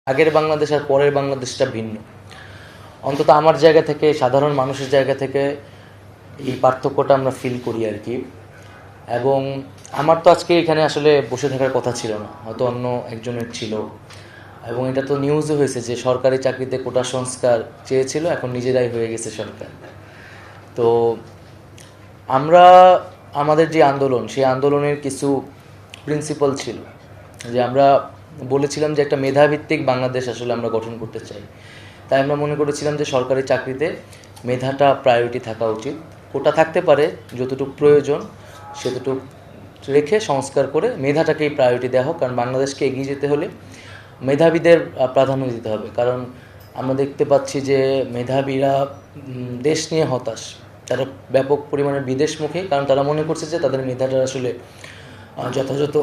আগের বাংলাদেশ আর পরের বাংলাদেশটা ভিন্ন। অন্তত আমার জায়গা থেকে, সাধারণ মানুষের জায়গা থেকে এই পার্থক্যটা আমরা ফিল করি আর কি। এবং আমার তো আজকে এখানে আসলে বসে থাকার কথা ছিল না, হয়তো অন্য একজনের ছিল। এবং এটা তো নিউজও হয়েছে যে সরকারি চাকরিতে কোটা সংস্কার চেয়েছিল, এখন নিজেরাই হয়ে গেছে সরকার। তো আমরা আমাদের যে আন্দোলন, সেই আন্দোলনের কিছু প্রিন্সিপাল ছিল, যে আমরা বলেছিলাম যে একটা মেধাভিত্তিক বাংলাদেশ আসলে আমরা গঠন করতে চাই। তাই আমরা মনে করেছিলাম যে সরকারি চাকরিতে মেধাটা প্রায়োরিটি থাকা উচিত। কোটা থাকতে পারে, যতটুকু প্রয়োজন সেতটুকু রেখে সংস্কার করে মেধাটাকেই প্রায়োরিটি দেওয়া হোক। কারণ বাংলাদেশকে এগিয়ে যেতে হলে মেধাবীদের প্রাধান্য দিতে হবে। কারণ আমরা দেখতে পাচ্ছি যে মেধাবীরা দেশ নিয়ে হতাশ, তারা ব্যাপক পরিমাণে বিদেশমুখী, কারণ তারা মনে করছে যে তাদের মেধাটা আসলে যথাযথ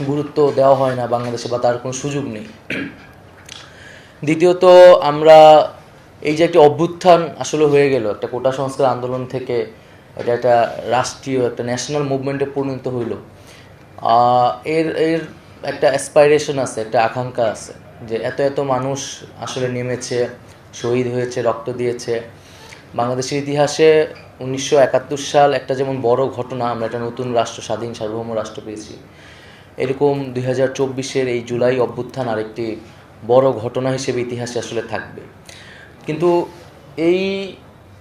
গুরুত্ব দেওয়া হয় না বাংলাদেশে, বা তার কোনো সুযোগ নেই। দ্বিতীয়ত, আমরা এই যে একটি অভ্যুত্থান আসলে হয়ে গেল একটা কোটা সংস্কার আন্দোলন থেকে, এটা একটা রাষ্ট্রীয় একটা ন্যাশনাল মুভমেন্টে পরিণত হইল। এর এর একটা অ্যাসপাইরেশন আছে, একটা আকাঙ্ক্ষা আছে যে এত এত মানুষ আসলে নেমেছে, শহীদ হয়েছে, রক্ত দিয়েছে। বাংলাদেশের ইতিহাসে 1971 সাল একটা যেমন বড় ঘটনা, আমরা একটা নতুন রাষ্ট্র, স্বাধীন সার্বভৌম রাষ্ট্র পেয়েছি, এরকম 2024-এর এই জুলাই অভ্যুত্থান আরেকটি বড় ঘটনা হিসেবে ইতিহাসে আসলে থাকবে। কিন্তু এই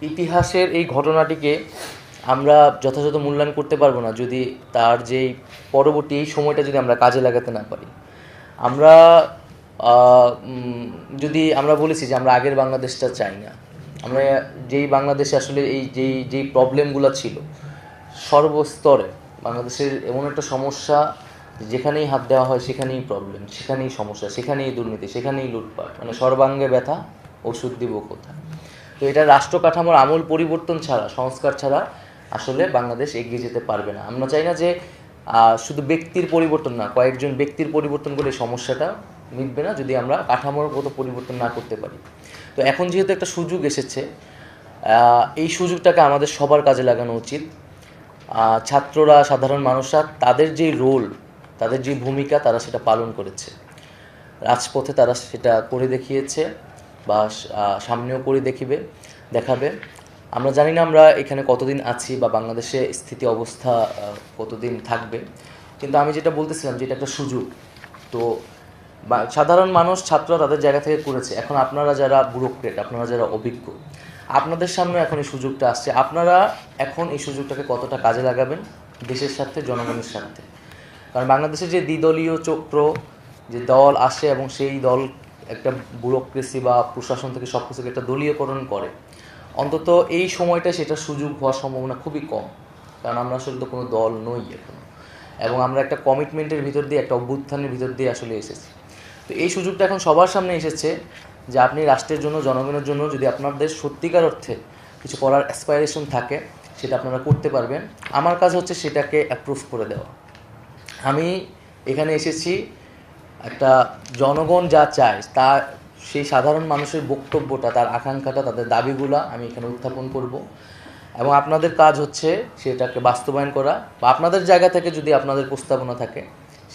ইতিহাসের এই ঘটনাটিকে আমরা যথাযথ মূল্যায়ন করতে পারবো না যদি তার যেই পরবর্তী এই সময়টা যদি আমরা কাজে লাগাতে না পারি। আমরা যদি আমরা বলেছি যে আমরা আগের বাংলাদেশটা চাই না, আমরা যেই বাংলাদেশে আসলে এই যেই প্রবলেমগুলো ছিল সর্বস্তরে, বাংলাদেশের এমন একটা সমস্যা, যেখানেই হাত দেওয়া হয় সেখানেই প্রবলেম, সেখানেই সমস্যা, সেখানেই দুর্নীতি, সেখানেই লুটপাট, মানে সর্বাঙ্গে ব্যথা, ওষুধ দিব কোথায়। তো এটা রাষ্ট্র কাঠামোর আমূল পরিবর্তন ছাড়া, সংস্কার ছাড়া আসলে বাংলাদেশ এগিয়ে যেতে পারবে না। আমরা চাই না যে শুধু ব্যক্তির পরিবর্তন না, কয়েকজন ব্যক্তির পরিবর্তন করে সমস্যাটা মিটবে না যদি আমরা কাঠামোগত পরিবর্তন না করতে পারি। তো এখন যেহেতু একটা সুযোগ এসেছে, এই সুযোগটাকে আমাদের সবার কাজে লাগানো উচিত। ছাত্ররা, সাধারণ মানুষরা তাদের যে রোল, তাদের যে ভূমিকা, তারা সেটা পালন করেছে। রাজপথে তারা সেটা করে দেখিয়েছে, বা সামনেও করে দেখাবে। আমরা জানি না আমরা এখানে কতদিন আছি বা বাংলাদেশে স্থিতি অবস্থা কতদিন থাকবে, কিন্তু আমি যেটা বলতেছিলাম যে এটা একটা সুযোগ। তো সাধারণ মানুষ, ছাত্ররা তাদের জায়গা থেকে করেছে। এখন আপনারা যারা ব্যুরোক্রেট, আপনারা যারা অভিজ্ঞ, আপনাদের সামনে এখন এই সুযোগটা আসছে। আপনারা এখন এই সুযোগটাকে কতটা কাজে লাগাবেন দেশের স্বার্থে, জনগণের স্বার্থে। কারণ বাংলাদেশের যে দ্বিদলীয় চক্র, যে দল আসে এবং সেই দল একটা ব্যুরোক্রেসি বা প্রশাসন থেকে সব কিছুকে একটা দলীয়করণ করে, অন্তত এই সময়টা সেটা সুযোগ হওয়ার সম্ভাবনা খুবই কম। কারণ আমরা আসলে তো কোনো দল নই এখন, এবং আমরা একটা কমিটমেন্টের ভিতর দিয়ে, একটা অভ্যুত্থানের ভিতর দিয়ে আসলে এসেছি। তো এই সুযোগটা এখন সবার সামনে এসেছে যে আপনি রাষ্ট্রের জন্য, জনগণের জন্য যদি আপনাদের সত্যিকার অর্থে কিছু করার অ্যাসপাইরেশন থাকে, সেটা আপনারা করতে পারবেন। আমার কাজ হচ্ছে সেটাকে অ্যাপ্রুভ করে দেওয়া। আমি এখানে এসেছি একটা জনগণ যা চায়, তা সেই সাধারণ মানুষের বক্তব্যটা, তার আকাঙ্ক্ষাটা, তাদের দাবিগুলো আমি এখানে উত্থাপন করব। এবং আপনাদের কাজ হচ্ছে সেটাকে বাস্তবায়ন করা, বা আপনাদের জায়গা থেকে যদি আপনাদের প্রস্তাবনা থাকে,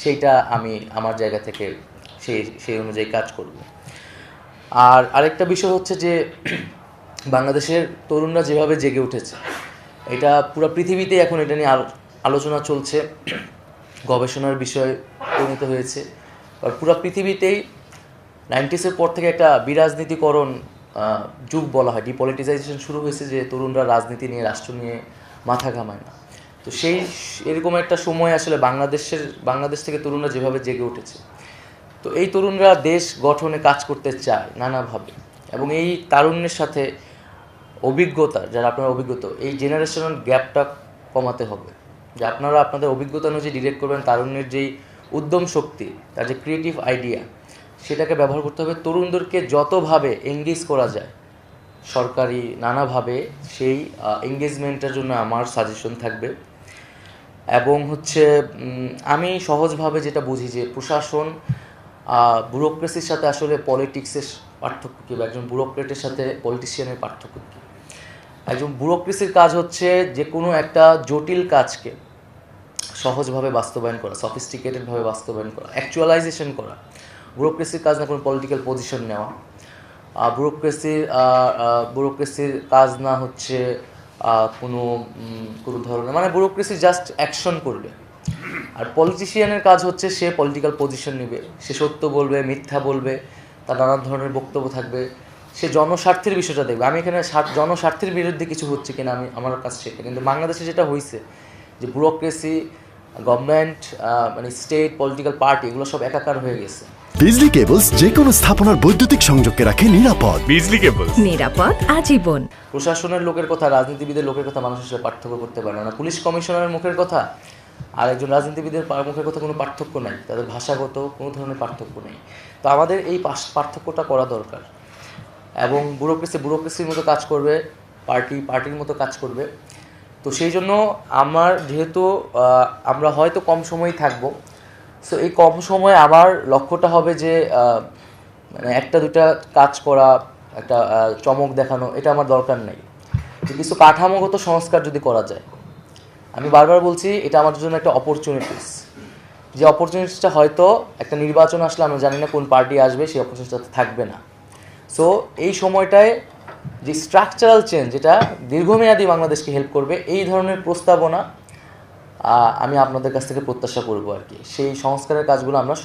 সেইটা আমি আমার জায়গা থেকে সেই অনুযায়ী কাজ করব। আর আরেকটা বিষয় হচ্ছে যে বাংলাদেশের তরুণরা যেভাবে জেগে উঠেছে, এটা পুরো পৃথিবীতে এখন এটা নিয়ে আলোচনা চলছে, গবেষণার বিষয় পরিণত হয়েছে। আর পুরো পৃথিবীতেই 90s পর থেকে একটা বিরাজনীতিকরণ যুগ বলা হয়, ডিপলিটিসাইজেশন শুরু হয়েছে, যে তরুণরা রাজনীতি নিয়ে, রাষ্ট্র নিয়ে মাথা ঘামায় না। তো এরকম একটা সময় আসলে বাংলাদেশ থেকে তরুণরা যেভাবে জেগে উঠেছে, তো এই তরুণরা দেশ গঠনে কাজ করতে চায় নানাভাবে। এবং এই তারুণ্যের সাথে অভিজ্ঞতা, যারা আপনারা অভিজ্ঞতা, এই জেনারেশনাল গ্যাপটা কমাতে হবে। যে আপনারা আপনাদের অভিজ্ঞতা অনুযায়ী ডিরেক্ট করবেন, তারুণ্যের যেই উদ্যম শক্তি, তার যে ক্রিয়েটিভ আইডিয়া, সেটাকে ব্যবহার করতে হবে। তরুণদেরকে যতভাবে এঙ্গেজ করা যায় সরকারি নানাভাবে, সেই এঙ্গেজমেন্টের জন্য আমার সাজেশন থাকবে। এবং হচ্ছে আমি সহজভাবে যেটা বুঝি যে প্রশাসন, ব্যুরোক্রেসির সাথে আসলে পলিটিক্সের পার্থক্য কী, বা একজন ব্যুরোক্রেটের সাথে পলিটিশিয়ানের পার্থক্য কী। একজন ব্যুরোক্রেসির কাজ হচ্ছে যে কোনো একটা জটিল কাজকে সহজভাবে বাস্তবায়ন করা, সফিস্টিকেটেডভাবে বাস্তবায়ন করা, অ্যাকচুয়ালাইজেশন করা। ব্যুরোক্রেসির কাজ না কোনো পলিটিক্যাল পজিশন নেওয়া, ব্যুরোক্রেসির কাজ না হচ্ছে কোনো কোনো ধরনের, মানে ব্যুরোক্রেসি জাস্ট অ্যাকশন করবে। আর পলিটিশিয়ানের কাজ হচ্ছে সে পলিটিক্যাল পজিশন নেবে, সে সত্য বলবে, মিথ্যা বলবে, তার নানা ধরনের বক্তব্য থাকবে, সে জনস্বার্থের বিষয়টা দেখবে। আমি এখানে জনস্বার্থের বিরুদ্ধে কিছু হচ্ছে কিনা আমার কাছে সেটা, কিন্তু বাংলাদেশে যেটা হয়েছে যে ব্যুরোক্রেসি, গভর্নমেন্ট, মানে স্টেট, পলিটিক্যাল পার্টি, এগুলো সব একাকার হয়ে গেছে। বিজলি কেবলস যে কোনো স্থাপনার বৈদ্যুতিক সংযোগকে রাখে নিরাপদ। বিজলি কেবলস, নিরাপদ আজীবন। প্রশাসনের লোকের কথা, রাজনীতিবিদের লোকের কথা মানুষ আসলে পার্থক্য করতে পারে না। পুলিশ কমিশনারের মুখের কথা আর একজন রাজনীতিবিদের মুখের কথা কোনো পার্থক্য নাই, তাদের ভাষাগত কোনো ধরনের পার্থক্য নেই। তো আমাদের এই পার্থক্যটা করা দরকার। এবং ব্যুরোক্রেসির মতো কাজ করবে, পার্টির মতো কাজ করবে। তো সেই জন্য আমার যেহেতু আমরা হয়তো কম সময়ই থাকবো, সো এই কম সময়ে আমার লক্ষ্যটা হবে যে মানে একটা দুটা কাজ করা, একটা চমক দেখানো, এটা আমার দরকার নেই। যে কিছু কাঠামোগত সংস্কার যদি করা যায়, আমি বারবার বলছি এটা আমাদের জন্য একটা অপরচুনিটিস, যে অপরচুনিটিসটা হয়তো একটা নির্বাচন আসলে আমরা জানি না কোন পার্টি আসবে, সেই অপরচুনিটিটা থাকবে না। সো এই সময়টায় যে স্ট্রাকচারাল চেঞ্জ, যেটা দীর্ঘমেয়াদী বাংলাদেশকে হেল্প করবে, এই ধরনের প্রস্তাবনা আমি আপনাদের কাছ থেকে প্রত্যাশা করব আর কি। সেই সংস্কারের কাজগুলো আমরা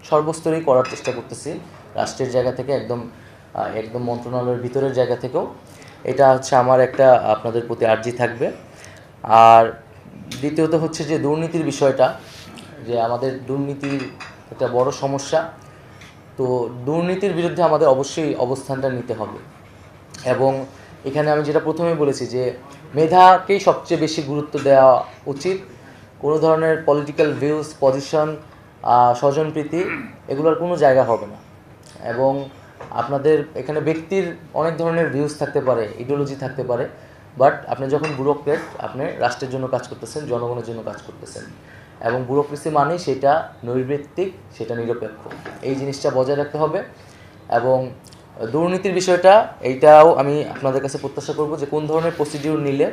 সর্বস্তরেই করার চেষ্টা করতেছি, রাষ্ট্রের জায়গা থেকে, একদম মন্ত্রণালয়ের ভিতরের জায়গা থেকেও। এটা হচ্ছে আমার একটা আপনাদের প্রতি আর্জি থাকবে। আর দ্বিতীয়ত হচ্ছে যে দুর্নীতির বিষয়টা, যে আমাদের দুর্নীতির একটা বড় সমস্যা। তো দুর্নীতির বিরুদ্ধে আমাদের অবশ্যই অবস্থানটা নিতে হবে। এবং এখানে আমি যেটা প্রথমে বলেছি যে মেধাকেই সবচেয়ে বেশি গুরুত্ব দেওয়া উচিত। কোনো ধরনের পলিটিক্যাল ভিউজ, পজিশন, স্বজনপ্রীতি, এগুলোর কোনো জায়গা হবে না। এবং আপনাদের এখানে ব্যক্তির অনেক ধরনের ভিউজ থাকতে পারে, ইডিওলজি থাকতে পারে, বাট আপনি যখন ব্যুরোক্রেট, আপনি রাষ্ট্রের জন্য কাজ করতেছেন, জনগণের জন্য কাজ করতেছেন। এবং ব্যুরোক্রেসি মানে সেটা নৈর্ব্যক্তিক, সেটা নিরপেক্ষ, এই জিনিসটা বজায় রাখতে হবে। এবং দুর্নীতির বিষয়টা, এইটাও আমি আপনাদের কাছে প্রত্যাশা করব যে কোন ধরনের প্রসিডিউর নিলে,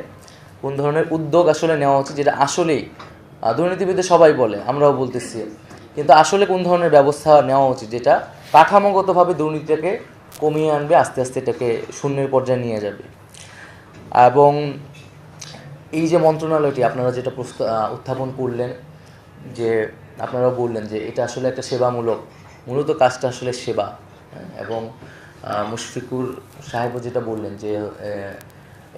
কোন ধরনের উদ্যোগ আসলে নেওয়া উচিত, যেটা আসলেই দুর্নীতিবিদে সবাই বলে, আমরাও বলতেছি, কিন্তু আসলে কোন ধরনের ব্যবস্থা নেওয়া উচিত যেটা কাঠামোগতভাবে দুর্নীতিটাকে কমিয়ে আনবে, আস্তে আস্তে এটাকে শূন্যের পর্যায়ে নিয়ে যাবে। এবং এই যে মন্ত্রণালয়টি আপনারা যেটা উত্থাপন করলেন, যে আপনারা বললেন যে এটা আসলে একটা সেবামূলক, মূলত কাজটা আসলে সেবা। এবং মুশফিকুর সাহেবও যেটা বললেন যে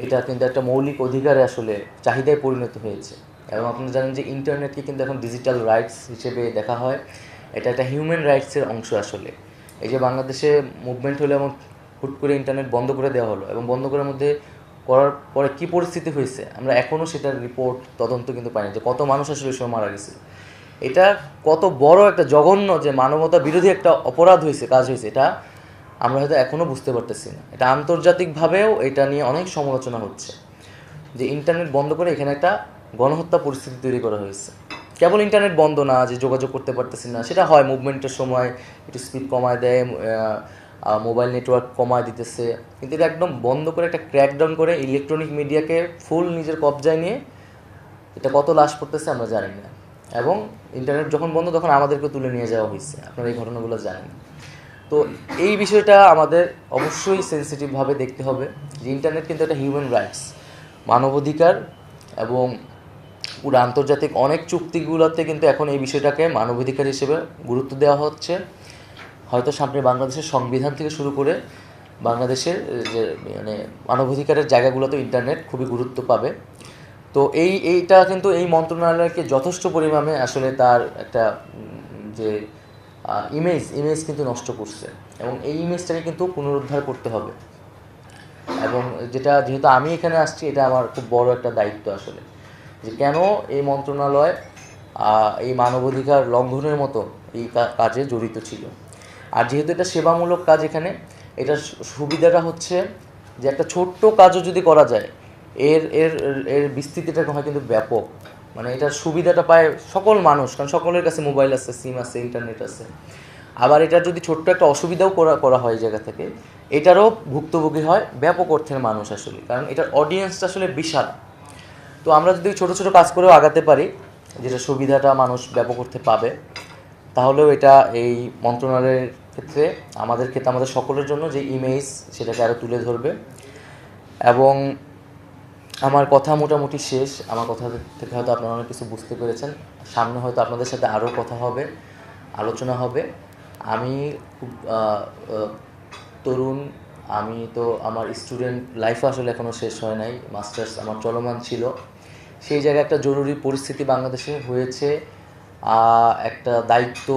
এটা কিন্তু একটা মৌলিক অধিকারে আসলে চাহিদায় পরিণত হয়েছে। এবং আপনারা জানেন যে ইন্টারনেটকে কিন্তু এখন ডিজিটাল রাইটস হিসেবে দেখা হয়, এটা একটা হিউম্যান রাইটসের অংশ আসলে। এই যে বাংলাদেশে মুভমেন্ট হলো এবং হুট করে ইন্টারনেট বন্ধ করে দেওয়া হলো, এবং বন্ধ করার মধ্যে করার পরে কী পরিস্থিতি হয়েছে আমরা এখনও সেটার রিপোর্ট, তদন্ত কিন্তু পাইনি, যে কত মানুষ আসলে ওই সময় মারা গেছে। এটা কত বড় একটা জঘন্য, যে মানবতা বিরোধী একটা অপরাধ হয়েছে, কাজ হয়েছে, এটা আমরা হয়তো এখনও বুঝতে পারতেছি না। এটা আন্তর্জাতিকভাবেও এটা নিয়ে অনেক সমালোচনা হচ্ছে, যে ইন্টারনেট বন্ধ করে এখানে একটা গণহত্যা পরিস্থিতি তৈরি করা হয়েছে। কেবল ইন্টারনেট বন্ধ না, যে যোগাযোগ করতে পারতেছি না, সেটা হয় মুভমেন্টের সময় একটু স্পিড কমায় দেয়, মোবাইল নেটওয়ার্ক কমায় দিতেছে, কিন্তু এটা একদম বন্ধ করে, একটা ক্র্যাকডাউন করে ইলেকট্রনিক মিডিয়াকে ফুল নিজের কবজায় নিয়ে এটা কত লাশ পড়তেছে আমরা জানি না। এবং ইন্টারনেট যখন বন্ধ, তখন আমাদেরকে তুলে নিয়ে যাওয়া হয়েছে, আপনারা এই ঘটনাগুলো জানেন। তো এই বিষয়টা আমাদের অবশ্যই সেন্সিটিভভাবে দেখতে হবে, যে ইন্টারনেট কিন্তু একটা হিউম্যান রাইটস, মানবাধিকার। এবং পুরো আন্তর্জাতিক অনেক চুক্তিগুলোতে কিন্তু এখন এই বিষয়টাকে মানবাধিকার হিসেবে গুরুত্ব দেওয়া হচ্ছে। হয়তো সামনে বাংলাদেশের সংবিধান থেকে শুরু করে বাংলাদেশের যে মানে মানবাধিকারের জায়গাগুলোতে ইন্টারনেট খুবই গুরুত্ব পাবে। তো এইটা কিন্তু এই মন্ত্রণালয়কে যথেষ্ট পরিমাণে আসলে তার একটা যে ইমেজ কিন্তু নষ্ট করছে, এবং এই ইমেজটাকে কিন্তু পুনরুদ্ধার করতে হবে। এবং যেহেতু আমি এখানে আসছি, এটা আমার খুব বড় একটা দায়িত্ব আসলে, যে কেন এই মন্ত্রণালয় এই মানবাধিকার লঙ্ঘনের মতো এই কাজে জড়িত ছিল। আর যেহেতু এটা সেবামূলক কাজ, এখানে এটার সুবিধাটা হচ্ছে যে একটা ছোট্ট কাজও যদি করা যায়, এর বিস্তৃতিটা হয় কিন্তু ব্যাপক। মানে এটার সুবিধাটা পায় সকল মানুষ, কারণ সকলের কাছে মোবাইল আছে, সিম আছে, ইন্টারনেট আছে। আবার এটার যদি ছোট্ট একটা অসুবিধাও করা হয় এই জায়গা থেকে, এটারও ভুক্তভোগী হয় ব্যাপক অর্থের মানুষ আসলে, কারণ এটার অডিয়েন্সটা আসলে বিশাল। তো আমরা যদি ছোট ছোট কাজ করেও আগাতে পারি, যেটা সুবিধাটা মানুষ ব্যাপক অর্থে পাবে, তাহলেও এটা এই মন্ত্রণালয়ের ক্ষেত্রে আমাদের ক্ষেত্রে আমাদের সকলের জন্য যে ইমেজ সেটাকে আরও তুলে ধরবে। এবং আমার কথা মোটামুটি শেষ। আমার কথা থেকে হয়তো আপনারা অনেক কিছু বুঝতে পেরেছেন। সামনে হয়তো আপনাদের সাথে আরও কথা হবে, আলোচনা হবে। আমি খুব তরুণ, আমি তো আমার স্টুডেন্ট লাইফও আসলে এখনও শেষ হয় নাই, মাস্টার্স আমার চলমান ছিল। সেই জায়গায় একটা জরুরি পরিস্থিতি বাংলাদেশে হয়েছে, একটা দায়িত্ব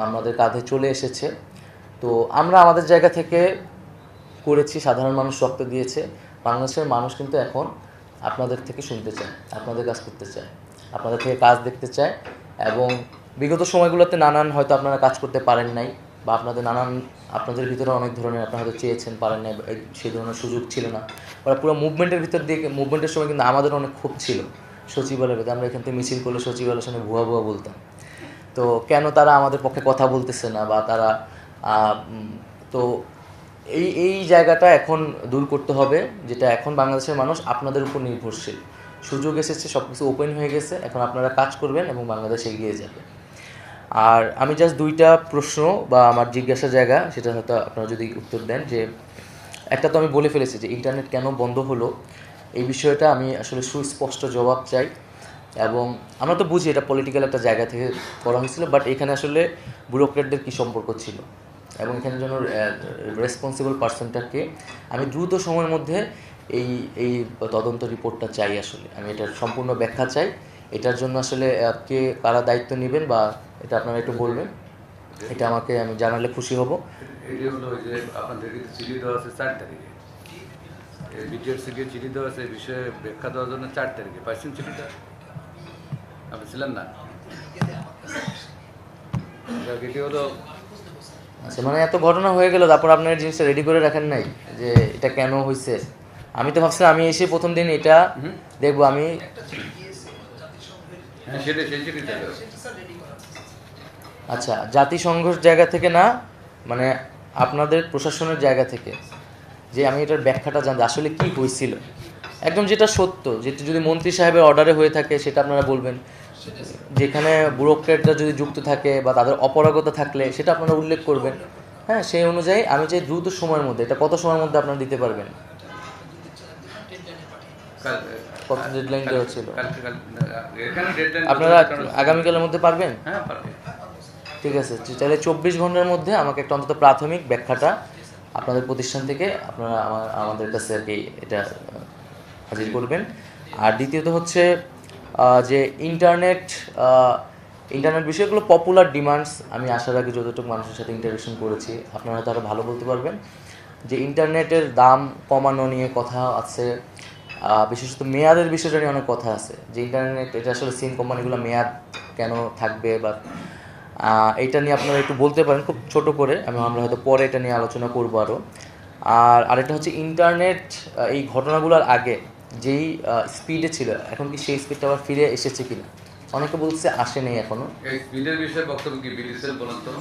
আমাদের কাঁধে চলে এসেছে। তো আমরা আমাদের জায়গা থেকে করেছি, সাধারণ মানুষ রক্ত দিয়েছে। বাংলাদেশের মানুষ কিন্তু এখন আপনাদের থেকে শুনতে চায়, আপনাদের কাজ করতে চায়, আপনাদের থেকে কাজ দেখতে চায়। এবং বিগত সময়গুলোতে নানান হয়তো আপনারা কাজ করতে পারেন নাই, বা আপনাদের ভিতরে অনেক ধরনের আপনারা হয়তো চেয়েছেন, পারেন নাই, সেই ধরনের সুযোগ ছিল না। ওরা পুরো মুভমেন্টের ভিতর দিয়ে, মুভমেন্টের সময় কিন্তু আমাদের অনেক ক্ষোভ ছিল সচিবালয়ের ভিতরে। আমরা এখান থেকে মিছিল করলে সচিবালয়ের সামনে ভুয়া ভুয়া বলতাম। তো কেন তারা আমাদের পক্ষে কথা বলতেছে না, বা তারা তো এই জায়গাটা এখন দূর করতে হবে, যেটা এখন বাংলাদেশের মানুষ আপনাদের উপর নির্ভরশীল। সুযোগ এসেছে, সব কিছু ওপেন হয়ে গেছে, এখন আপনারা কাজ করবেন এবং বাংলাদেশ এগিয়ে যাবে। আর আমি জাস্ট দুইটা প্রশ্ন বা আমার জিজ্ঞাসা জায়গা, সেটা হয়তো আপনারা যদি উত্তর দেন। যে একটা তো আমি বলে ফেলেছি যে ইন্টারনেট কেন বন্ধ হলো, এই বিষয়টা আমি আসলে সুস্পষ্ট জবাব চাই। এবং আমরা তো বুঝি এটা পলিটিক্যাল একটা জায়গা থেকে করা হয়েছিল, বাট এখানে আসলে ব্যুরোক্রেটদের কী সম্পর্ক ছিল এবং এখানের জন্য রেসপন্সিবল পার্সনটাকে আমি দ্রুত সময়ের মধ্যে এই তদন্ত রিপোর্টটা চাই। আসলে আমি এটার সম্পূর্ণ ব্যাখ্যা চাই। এটার জন্য আসলে কারা দায়িত্ব নেবেন বা এটা আপনারা একটু বলবেন, এটা আমি জানালে খুশি হব। এটি হলো যে আপনাদেরকে চিঠি দেওয়া আছে 4 তারিখে, বিটিআর থেকে চিঠি দেওয়া আছে এই বিষয়ে ব্যাখ্যা দেওয়ার জন্য 4 তারিখে। পাইছেন চিঠিটা? আপনি ছিলেন না? এটি হলো আচ্ছা, মানে এত ঘটনা হয়ে গেল, তারপর আপনার জিনিসটা রেডি করে রাখেন নাই যে এটা কেন হয়েছে? আমি তো ভাবছিলাম আমি এসে প্রথম দিন এটা দেখবো। আমি আচ্ছা, জাতিসংঘের জায়গা থেকে না, মানে আপনাদের প্রশাসনের জায়গা থেকে, যে আমি এটার ব্যাখ্যাটা জানতে আসলে কি হয়েছিল, একদম যেটা সত্য, যেটা যদি মন্ত্রী সাহেবের অর্ডারে হয়ে থাকে সেটা আপনারা বলবেন। যেখানে ব্যুরোক্রেটরা যদি যুক্ত থাকে বা তাদের অপারগতা থাকলে সেটা আপনারা উল্লেখ করবেন। হ্যাঁ, সেই অনুযায়ী আমি চাই দ্রুত সময়ের মধ্যে, এটা কত সময়ের মধ্যে আপনারা দিতে পারবেন? কত ডেডলাইন দেওয়া ছিল? আপনারা আগামীকালের মধ্যে পারবেন? হ্যাঁ, পারবেন। ঠিক আছে, তাহলে 24 ঘন্টার মধ্যে আমাকে একটা অন্তত প্রাথমিক ব্যাখ্যাটা আপনাদের প্রতিষ্ঠান থেকে আপনারা আমাদের কাছে আর কি এটা হাজির করবেন। আর দ্বিতীয়ত হচ্ছে যে ইন্টারনেট বিষয়গুলো পপুলার ডিমান্ডস, আমি আসার আগে যতটুকু মানুষের সাথে ইন্টারেকশন করেছি আপনারা তো আরও ভালো বলতে পারবেন, যে ইন্টারনেটের দাম কমানো নিয়ে কথা আছে, বিশেষত মেয়াদের বিষয়টা নিয়ে অনেক কথা আছে, যে ইন্টারনেট এটা আসলে সিম কোম্পানিগুলো মেয়াদ কেন থাকবে, বা এইটা নিয়ে আপনারা একটু বলতে পারেন খুব ছোট করে। আমরা হয়তো পরে এটা নিয়ে আলোচনা করবো আরও। আর আরেকটা হচ্ছে ইন্টারনেট এই ঘটনাগুলোর আগে যেই স্পিডে ছিল, এখন কি সেই স্পিডটা আবার ফিরে এসেছে কিনা? অনেকে বলছে আসে নেই এখনো। এই স্পিডের বিষয়ে বক্তব্য কি বিটিসিএল বলেন তো?